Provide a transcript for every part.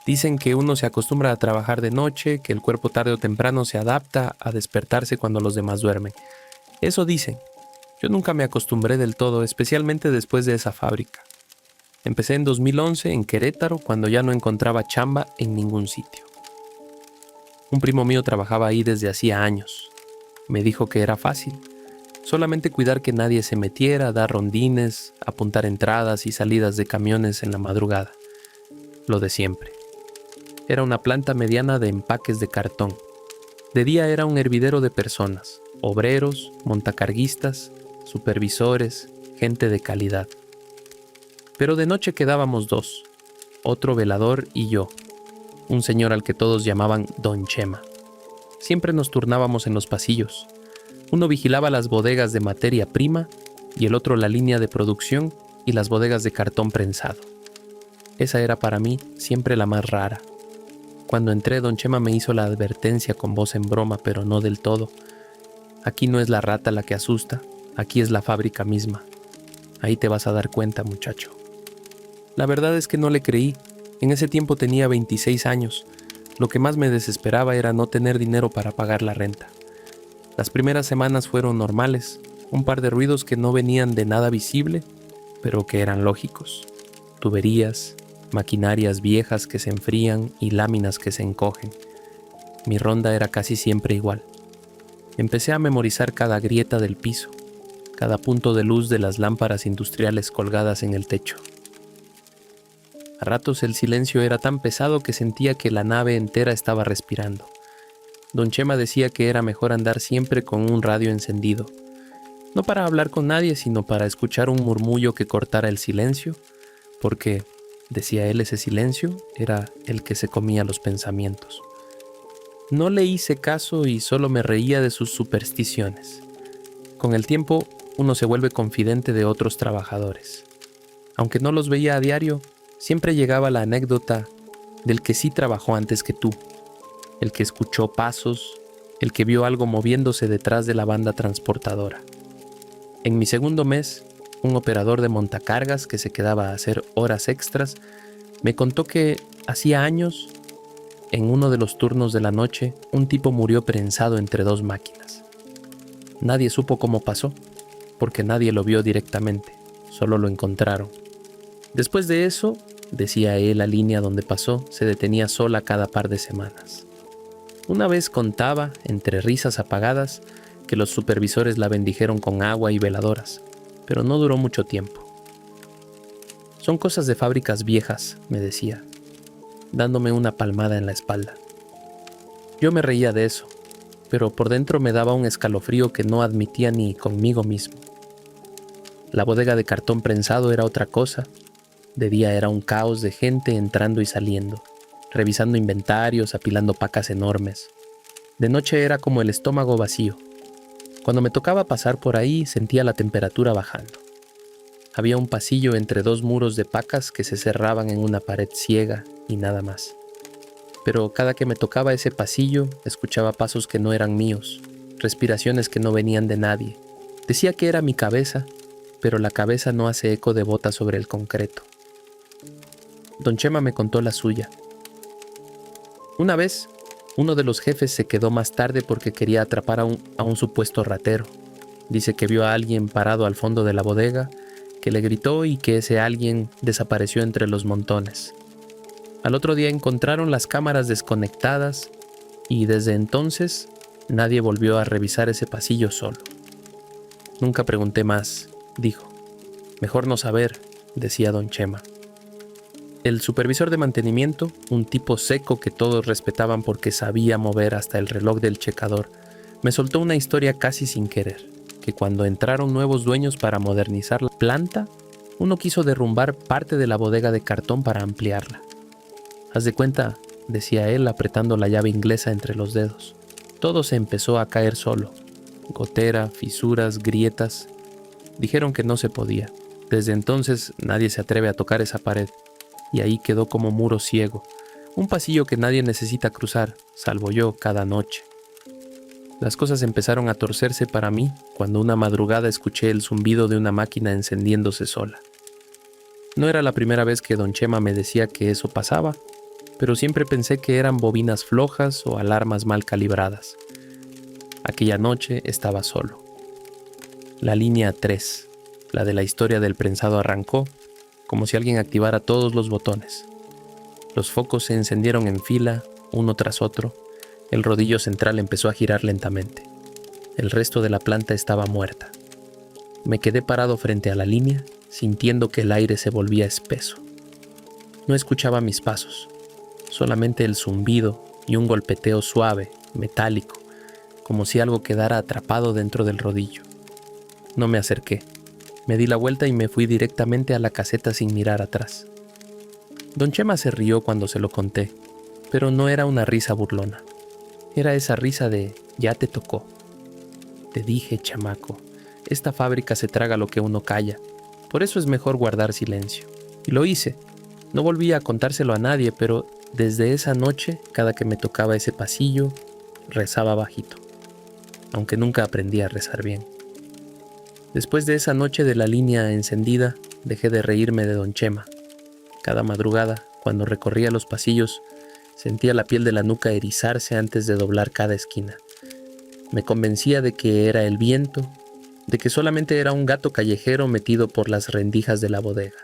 Dicen que uno se acostumbra a trabajar de noche, que el cuerpo tarde o temprano se adapta a despertarse cuando los demás duermen. Eso dicen. Yo nunca me acostumbré del todo, especialmente después de esa fábrica. Empecé en 2011 en Querétaro, cuando ya no encontraba chamba en ningún sitio. Un primo mío trabajaba ahí desde hacía años. Me dijo que era fácil. Solamente cuidar que nadie se metiera, dar rondines, apuntar entradas y salidas de camiones en la madrugada. Lo de siempre. Era una planta mediana de empaques de cartón. De día era un hervidero de personas, obreros, montacarguistas, supervisores, gente de calidad. Pero de noche quedábamos dos, otro velador y yo, un señor al que todos llamaban Don Chema. Siempre nos turnábamos en los pasillos. Uno vigilaba las bodegas de materia prima y el otro la línea de producción y las bodegas de cartón prensado. Esa era para mí siempre la más rara. Cuando entré, Don Chema me hizo la advertencia con voz en broma, pero no del todo. Aquí no es la rata la que asusta, aquí es la fábrica misma. Ahí te vas a dar cuenta, muchacho. La verdad es que no le creí. En ese tiempo tenía 26 años. Lo que más me desesperaba era no tener dinero para pagar la renta. Las primeras semanas fueron normales, un par de ruidos que no venían de nada visible, pero que eran lógicos. Tuberías, maquinarias viejas que se enfrían y láminas que se encogen. Mi ronda era casi siempre igual. Empecé a memorizar cada grieta del piso, cada punto de luz de las lámparas industriales colgadas en el techo. A ratos el silencio era tan pesado que sentía que la nave entera estaba respirando. Don Chema decía que era mejor andar siempre con un radio encendido, no para hablar con nadie, sino para escuchar un murmullo que cortara el silencio, porque, decía él, ese silencio era el que se comía los pensamientos. No le hice caso y solo me reía de sus supersticiones. Con el tiempo, uno se vuelve confidente de otros trabajadores. Aunque no los veía a diario, siempre llegaba la anécdota del que sí trabajó antes que tú, el que escuchó pasos, el que vio algo moviéndose detrás de la banda transportadora. En mi segundo mes, un operador de montacargas que se quedaba a hacer horas extras me contó que hacía años, en uno de los turnos de la noche, un tipo murió prensado entre dos máquinas. Nadie supo cómo pasó, porque nadie lo vio directamente, solo lo encontraron. Después de eso, decía él, la línea donde pasó se detenía sola cada par de semanas. Una vez contaba, entre risas apagadas, que los supervisores la bendijeron con agua y veladoras, pero no duró mucho tiempo. Son cosas de fábricas viejas, me decía, dándome una palmada en la espalda. Yo me reía de eso, pero por dentro me daba un escalofrío que no admitía ni conmigo mismo. La bodega de cartón prensado era otra cosa. De día era un caos de gente entrando y saliendo, revisando inventarios, apilando pacas enormes. De noche era como el estómago vacío. Cuando me tocaba pasar por ahí sentía la temperatura bajando. Había un pasillo entre dos muros de pacas que se cerraban en una pared ciega y nada más. Pero cada que me tocaba ese pasillo escuchaba pasos que no eran míos, respiraciones que no venían de nadie. Decía que era mi cabeza, pero la cabeza no hace eco de botas sobre el concreto. Don Chema me contó la suya. Una vez, uno de los jefes se quedó más tarde porque quería atrapar a un supuesto ratero. Dice que vio a alguien parado al fondo de la bodega, que le gritó y que ese alguien desapareció entre los montones. Al otro día encontraron las cámaras desconectadas y desde entonces nadie volvió a revisar ese pasillo solo. Nunca pregunté más, dijo. Mejor no saber, decía Don Chema. El supervisor de mantenimiento, un tipo seco que todos respetaban porque sabía mover hasta el reloj del checador, me soltó una historia casi sin querer, que cuando entraron nuevos dueños para modernizar la planta, uno quiso derrumbar parte de la bodega de cartón para ampliarla. Haz de cuenta, decía él apretando la llave inglesa entre los dedos. Todo se empezó a caer solo. Gotera, fisuras, grietas. Dijeron que no se podía. Desde entonces nadie se atreve a tocar esa pared. Y ahí quedó como muro ciego, un pasillo que nadie necesita cruzar, salvo yo, cada noche. Las cosas empezaron a torcerse para mí cuando una madrugada escuché el zumbido de una máquina encendiéndose sola. No era la primera vez que Don Chema me decía que eso pasaba, pero siempre pensé que eran bobinas flojas o alarmas mal calibradas. Aquella noche estaba solo. La línea 3, la de la historia del prensado, arrancó como si alguien activara todos los botones. Los focos se encendieron en fila, uno tras otro. El rodillo central empezó a girar lentamente. El resto de la planta estaba muerta. Me quedé parado frente a la línea, sintiendo que el aire se volvía espeso. No escuchaba mis pasos, solamente el zumbido y un golpeteo suave, metálico, como si algo quedara atrapado dentro del rodillo. No me acerqué. Me di la vuelta y me fui directamente a la caseta sin mirar atrás. Don Chema se rió cuando se lo conté, pero no era una risa burlona. Era esa risa de «ya te tocó». Te dije, chamaco, esta fábrica se traga lo que uno calla, por eso es mejor guardar silencio. Y lo hice. No volví a contárselo a nadie, pero desde esa noche, cada que me tocaba ese pasillo, rezaba bajito, aunque nunca aprendí a rezar bien. Después de esa noche de la línea encendida, dejé de reírme de Don Chema. Cada madrugada, cuando recorría los pasillos, sentía la piel de la nuca erizarse antes de doblar cada esquina. Me convencía de que era el viento, de que solamente era un gato callejero metido por las rendijas de la bodega.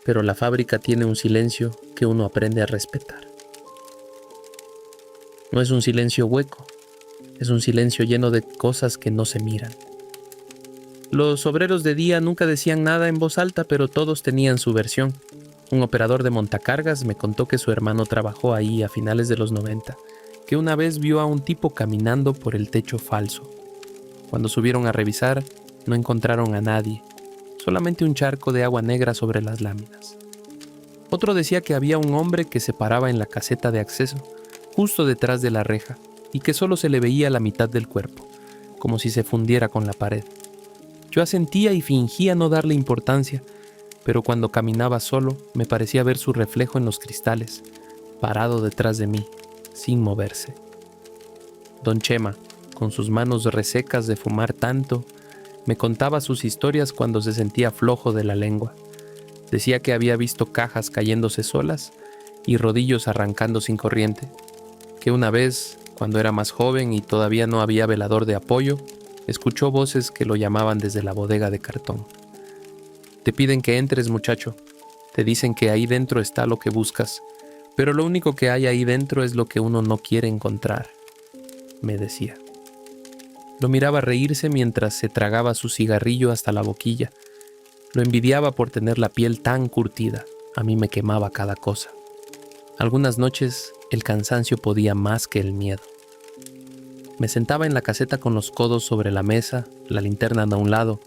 Pero la fábrica tiene un silencio que uno aprende a respetar. No es un silencio hueco, es un silencio lleno de cosas que no se miran. Los obreros de día nunca decían nada en voz alta, pero todos tenían su versión. Un operador de montacargas me contó que su hermano trabajó ahí a finales de los 90, que una vez vio a un tipo caminando por el techo falso. Cuando subieron a revisar, no encontraron a nadie, solamente un charco de agua negra sobre las láminas. Otro decía que había un hombre que se paraba en la caseta de acceso, justo detrás de la reja, y que solo se le veía la mitad del cuerpo, como si se fundiera con la pared. Yo asentía y fingía no darle importancia, pero cuando caminaba solo me parecía ver su reflejo en los cristales, parado detrás de mí, sin moverse. Don Chema, con sus manos resecas de fumar tanto, me contaba sus historias cuando se sentía flojo de la lengua. Decía que había visto cajas cayéndose solas y rodillos arrancando sin corriente, que una vez, cuando era más joven y todavía no había velador de apoyo, escuchó voces que lo llamaban desde la bodega de cartón. Te piden que entres, muchacho. Te dicen que ahí dentro está lo que buscas, pero lo único que hay ahí dentro es lo que uno no quiere encontrar, me decía. Lo miraba reírse mientras se tragaba su cigarrillo hasta la boquilla. Lo envidiaba por tener la piel tan curtida. A mí me quemaba cada cosa. Algunas noches el cansancio podía más que el miedo. Me sentaba en la caseta con los codos sobre la mesa, la linterna a un lado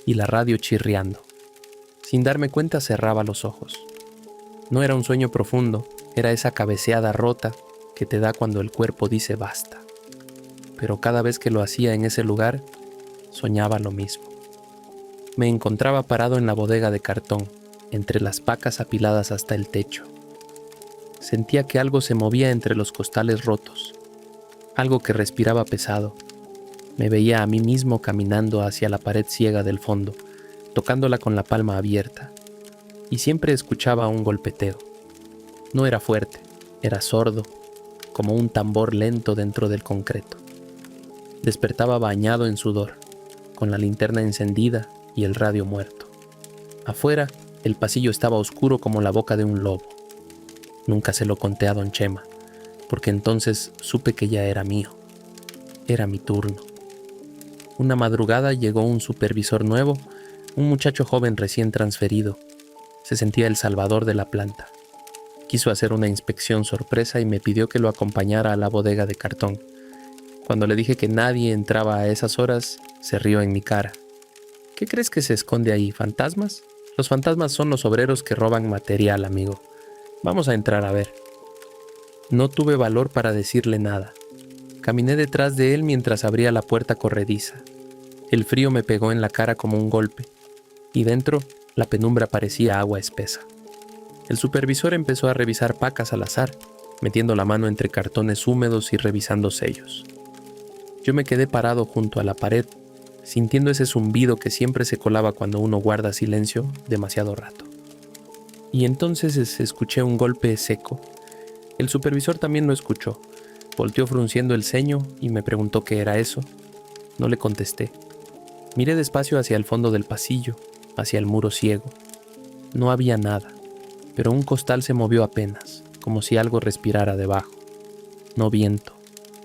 y la radio chirriando. Sin darme cuenta cerraba los ojos. No era un sueño profundo, era esa cabeceada rota que te da cuando el cuerpo dice basta. Pero cada vez que lo hacía en ese lugar, soñaba lo mismo. Me encontraba parado en la bodega de cartón, entre las pacas apiladas hasta el techo. Sentía que algo se movía entre los costales rotos, algo que respiraba pesado. Me veía a mí mismo caminando hacia la pared ciega del fondo, tocándola con la palma abierta, y siempre escuchaba un golpeteo. No era fuerte, era sordo, como un tambor lento dentro del concreto. Despertaba bañado en sudor, con la linterna encendida y el radio muerto. Afuera, el pasillo estaba oscuro como la boca de un lobo. Nunca se lo conté a Don Chema, porque entonces supe que ya era mío. Era mi turno. Una madrugada llegó un supervisor nuevo, un muchacho joven recién transferido. Se sentía el salvador de la planta. Quiso hacer una inspección sorpresa y me pidió que lo acompañara a la bodega de cartón. Cuando le dije que nadie entraba a esas horas, se rió en mi cara. ¿Qué crees que se esconde ahí? ¿Fantasmas? Los fantasmas son los obreros que roban material, amigo. Vamos a entrar a ver. No tuve valor para decirle nada. Caminé detrás de él mientras abría la puerta corrediza. El frío me pegó en la cara como un golpe, y dentro la penumbra parecía agua espesa. El supervisor empezó a revisar pacas al azar, metiendo la mano entre cartones húmedos y revisando sellos. Yo me quedé parado junto a la pared, sintiendo ese zumbido que siempre se colaba cuando uno guarda silencio demasiado rato. Y entonces escuché un golpe seco, El supervisor también lo escuchó. Volteó frunciendo el ceño y me preguntó qué era eso. No le contesté. Miré despacio hacia el fondo del pasillo, hacia el muro ciego. No había nada, pero un costal se movió apenas, como si algo respirara debajo. No viento,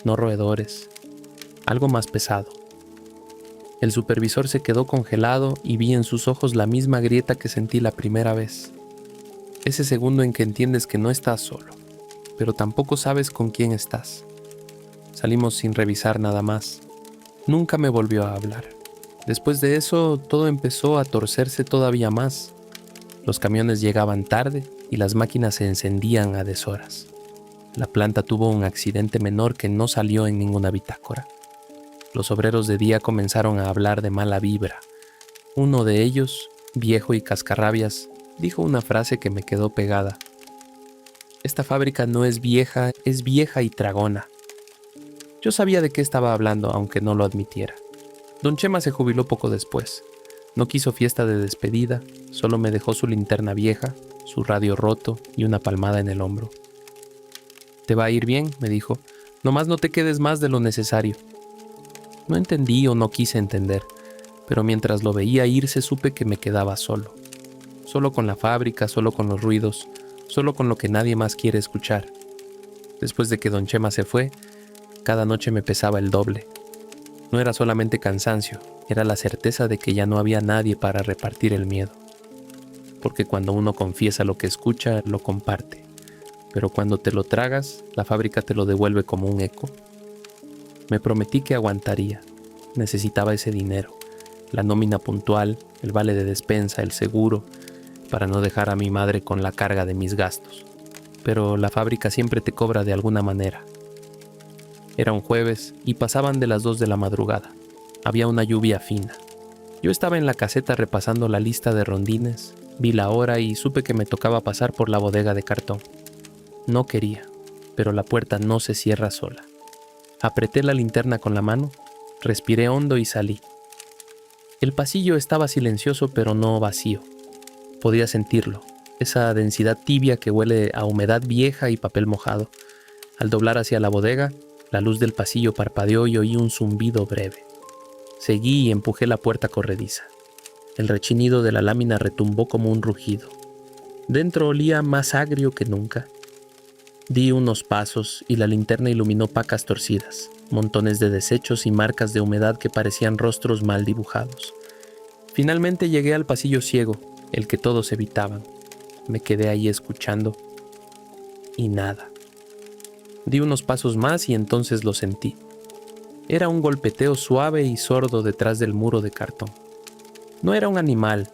no roedores, algo más pesado. El supervisor se quedó congelado y vi en sus ojos la misma grieta que sentí la primera vez. Ese segundo en que entiendes que no estás solo, pero tampoco sabes con quién estás. Salimos sin revisar nada más. Nunca me volvió a hablar. Después de eso, todo empezó a torcerse todavía más. Los camiones llegaban tarde y las máquinas se encendían a deshoras. La planta tuvo un accidente menor que no salió en ninguna bitácora. Los obreros de día comenzaron a hablar de mala vibra. Uno de ellos, viejo y cascarrabias, dijo una frase que me quedó pegada. Esta fábrica no es vieja y tragona. Yo sabía de qué estaba hablando, aunque no lo admitiera. Don Chema se jubiló poco después. No quiso fiesta de despedida, solo me dejó su linterna vieja, su radio roto y una palmada en el hombro. «Te va a ir bien», me dijo. «Nomás no te quedes más de lo necesario». No entendí o no quise entender, pero mientras lo veía irse supe que me quedaba solo. Solo con la fábrica, solo con los ruidos, solo con lo que nadie más quiere escuchar. Después de que don Chema se fue, cada noche me pesaba el doble. No era solamente cansancio, era la certeza de que ya no había nadie para repartir el miedo. Porque cuando uno confiesa lo que escucha, lo comparte. Pero cuando te lo tragas, la fábrica te lo devuelve como un eco. Me prometí que aguantaría. Necesitaba ese dinero, la nómina puntual, el vale de despensa, el seguro, para no dejar a mi madre con la carga de mis gastos. Pero la fábrica siempre te cobra de alguna manera. Era un jueves y pasaban de las 2 de la madrugada. Había una lluvia fina. Yo estaba en la caseta repasando la lista de rondines, vi la hora y supe que me tocaba pasar por la bodega de cartón. No quería, pero la puerta no se cierra sola. Apreté la linterna con la mano, respiré hondo y salí. El pasillo estaba silencioso pero no vacío. Podía sentirlo, esa densidad tibia que huele a humedad vieja y papel mojado. Al doblar hacia la bodega, la luz del pasillo parpadeó y oí un zumbido breve. Seguí y empujé la puerta corrediza. El rechinido de la lámina retumbó como un rugido. Dentro olía más agrio que nunca. Di unos pasos y la linterna iluminó pacas torcidas, montones de desechos y marcas de humedad que parecían rostros mal dibujados. Finalmente llegué al pasillo ciego, el que todos evitaban. Me quedé ahí escuchando y nada. Di unos pasos más y entonces lo sentí. Era un golpeteo suave y sordo detrás del muro de cartón. No era un animal,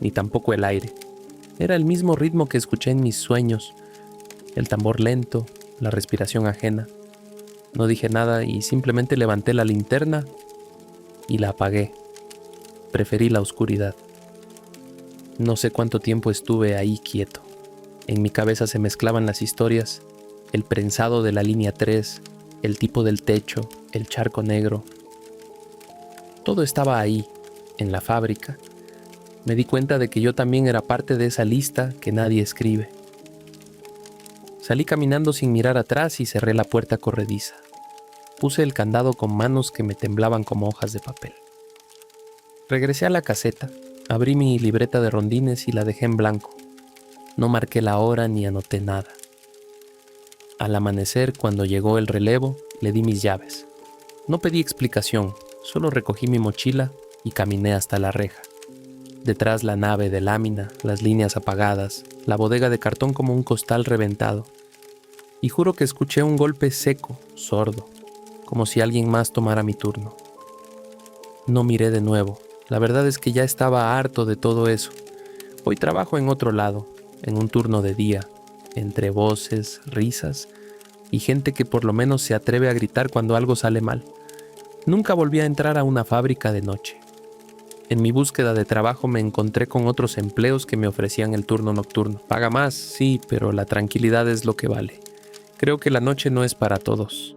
ni tampoco el aire. Era el mismo ritmo que escuché en mis sueños. El tambor lento, la respiración ajena. No dije nada y simplemente levanté la linterna y la apagué. Preferí la oscuridad. No sé cuánto tiempo estuve ahí quieto. En mi cabeza se mezclaban las historias, el prensado de la línea 3, el tipo del techo, el charco negro. Todo estaba ahí, en la fábrica. Me di cuenta de que yo también era parte de esa lista que nadie escribe. Salí caminando sin mirar atrás y cerré la puerta corrediza. Puse el candado con manos que me temblaban como hojas de papel. Regresé a la caseta, abrí mi libreta de rondines y la dejé en blanco. No marqué la hora ni anoté nada. Al amanecer, cuando llegó el relevo, le di mis llaves. No pedí explicación, solo recogí mi mochila y caminé hasta la reja. Detrás la nave de lámina, las líneas apagadas, la bodega de cartón como un costal reventado. Y juro que escuché un golpe seco, sordo, como si alguien más tomara mi turno. No miré de nuevo. La verdad es que ya estaba harto de todo eso. Hoy trabajo en otro lado, en un turno de día, entre voces, risas y gente que por lo menos se atreve a gritar cuando algo sale mal. Nunca volví a entrar a una fábrica de noche. En mi búsqueda de trabajo me encontré con otros empleos que me ofrecían el turno nocturno. Paga más, sí, pero la tranquilidad es lo que vale. Creo que la noche no es para todos.